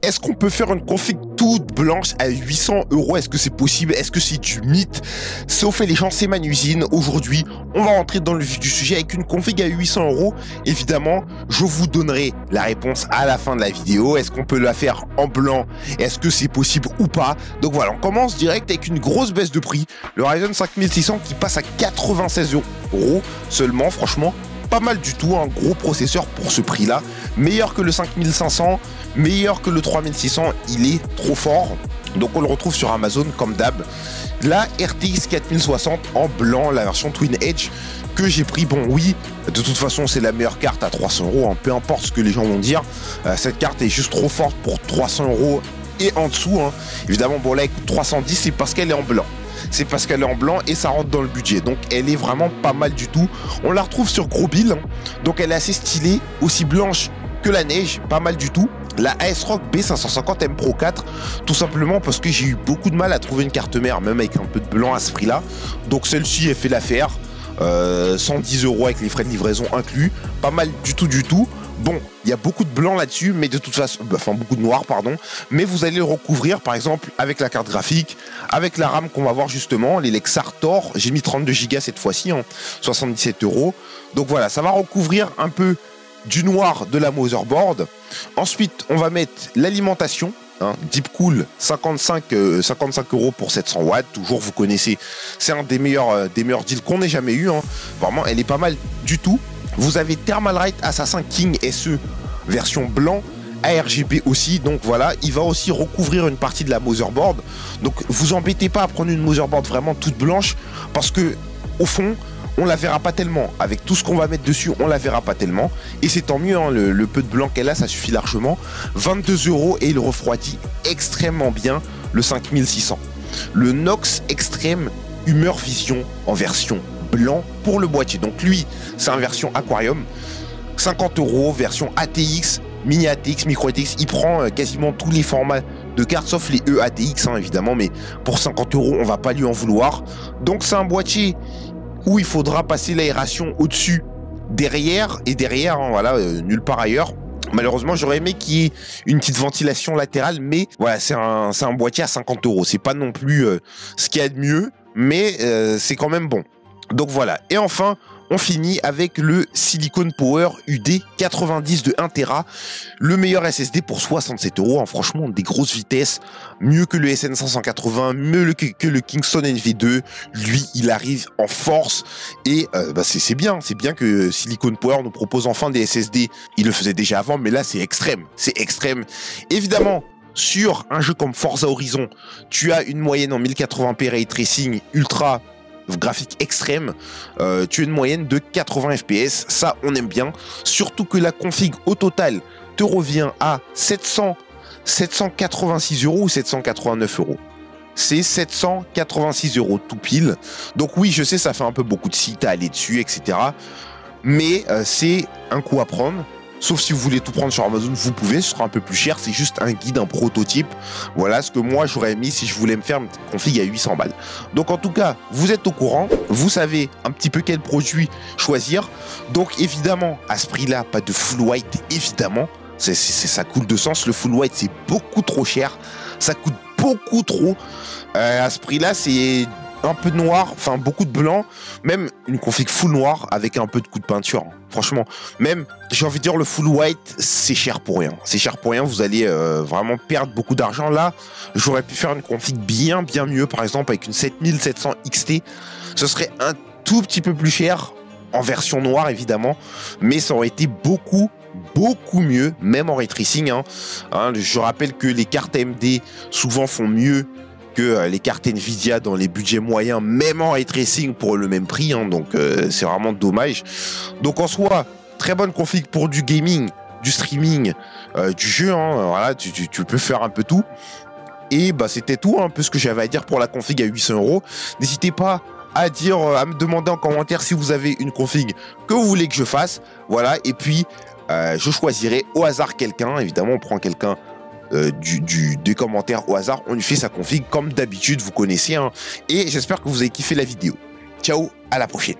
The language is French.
Est-ce qu'on peut faire une config toute blanche à 800 €? Est-ce que c'est possible? Est-ce que c'est du mythe? Sauf les gens, c'est Manusine. Aujourd'hui, on va rentrer dans le vif du sujet avec une config à 800 €. Évidemment, je vous donnerai la réponse à la fin de la vidéo. Est-ce qu'on peut la faire en blanc? Est-ce que c'est possible ou pas? Donc voilà, on commence direct avec une grosse baisse de prix. Le Ryzen 5600 qui passe à 96 € seulement, franchement. Pas mal du tout, un gros processeur pour ce prix-là. Meilleur que le 5500, meilleur que le 3600, il est trop fort. Donc on le retrouve sur Amazon comme d'hab. La RTX 4060 en blanc, la version Twin Edge que j'ai pris. Bon oui, de toute façon c'est la meilleure carte à 300 €, hein, peu importe ce que les gens vont dire. Cette carte est juste trop forte pour 300 € et en dessous. Hein. Évidemment, bon là elle coûte 310, c'est parce qu'elle est en blanc. C'est parce qu'elle est en blanc et ça rentre dans le budget. Donc elle est vraiment pas mal du tout. On la retrouve sur gros bill. Hein. Donc elle est assez stylée, aussi blanche que la neige, pas mal du tout. La ASRock B550M Pro 4, tout simplement parce que j'ai eu beaucoup de mal à trouver une carte mère, même avec un peu de blanc à ce prix-là. Donc celle-ci, elle fait l'affaire. 110 € avec les frais de livraison inclus. Pas mal du tout. Bon, il y a beaucoup de blanc là-dessus, mais de toute façon, enfin beaucoup de noir, pardon. Mais vous allez le recouvrir, par exemple, avec la carte graphique, avec la RAM qu'on va voir justement, les Lexar Thor. J'ai mis 32 Go cette fois-ci, hein, 77 €. Donc voilà, ça va recouvrir un peu du noir de la motherboard. Ensuite, on va mettre l'alimentation. Hein, Deepcool 55 € pour 700 watts. Toujours, vous connaissez, c'est un des meilleurs deals qu'on ait jamais eu. Hein. Vraiment, elle est pas mal du tout. Vous avez Thermalright Assassin King SE version blanc, ARGB aussi, donc voilà, il va aussi recouvrir une partie de la motherboard. Donc vous embêtez pas à prendre une motherboard vraiment toute blanche, parce que au fond, on la verra pas tellement. Avec tout ce qu'on va mettre dessus, on la verra pas tellement. Et c'est tant mieux, hein, le peu de blanc qu'elle a, ça suffit largement. 22 € et il refroidit extrêmement bien le 5600. Le Nox Extreme Humeur Vision en version blanc pour le boîtier. Donc lui, c'est en version Aquarium. 50 €, version ATX, mini ATX, micro ATX. Il prend quasiment tous les formats de cartes, sauf les EATX, hein, évidemment. Mais pour 50 €, on va pas lui en vouloir. Donc c'est un boîtier où il faudra passer l'aération au-dessus, derrière, et derrière, hein, voilà, nulle part ailleurs. Malheureusement, j'aurais aimé qu'il y ait une petite ventilation latérale, mais voilà, c'est un boîtier à 50 €. C'est pas non plus ce qu'il y a de mieux, mais c'est quand même bon. Donc voilà, et enfin, on finit avec le Silicon Power UD 90 de 1 Tera, le meilleur SSD pour 67 €, hein, franchement, des grosses vitesses, mieux que le SN580, mieux que le Kingston NV2, lui, il arrive en force, et c'est bien que Silicon Power nous propose enfin des SSD, il le faisait déjà avant, mais là, c'est extrême, évidemment. Sur un jeu comme Forza Horizon, tu as une moyenne en 1080p Ray Tracing ultra graphique extrême, tu as une moyenne de 80 FPS, ça on aime bien, surtout que la config au total te revient à 786 € ou 789 €. C'est 786 € tout pile. Donc oui, je sais, ça fait un peu beaucoup de sites à aller dessus, etc. Mais c'est un coup à prendre. Sauf si vous voulez tout prendre sur Amazon, vous pouvez, ce sera un peu plus cher, c'est juste un guide, un prototype. Voilà ce que moi j'aurais mis si je voulais me faire une petite config à 800 balles. Donc en tout cas, vous êtes au courant, vous savez un petit peu quel produit choisir. Donc évidemment, à ce prix-là, pas de full white, évidemment. Ça coule de sens, le full white c'est beaucoup trop cher, ça coûte beaucoup trop. À ce prix-là, c'est un peu de noir, enfin beaucoup de blanc, même une config full noir avec un peu de coup de peinture. Franchement, même, j'ai envie de dire, le full white, c'est cher pour rien. C'est cher pour rien, vous allez vraiment perdre beaucoup d'argent. Là, j'aurais pu faire une config bien mieux, par exemple avec une 7700 XT. Ce serait un tout petit peu plus cher, en version noire évidemment, mais ça aurait été beaucoup mieux, même en ray tracing. Je rappelle que les cartes AMD souvent font mieux que les cartes Nvidia dans les budgets moyens, même en ray tracing pour le même prix, hein, donc c'est vraiment dommage. Donc en soi, très bonne config pour du gaming, du streaming, du jeu, hein, voilà, tu peux faire un peu tout. Et c'était tout, un peu ce que j'avais à dire pour la config à 800 €. N'hésitez pas à me demander en commentaire si vous avez une config que vous voulez que je fasse, voilà, et puis je choisirai au hasard quelqu'un, évidemment on prend quelqu'un des commentaires au hasard, on lui fait sa config comme d'habitude, vous connaissez, hein, et j'espère que vous avez kiffé la vidéo. Ciao, à la prochaine.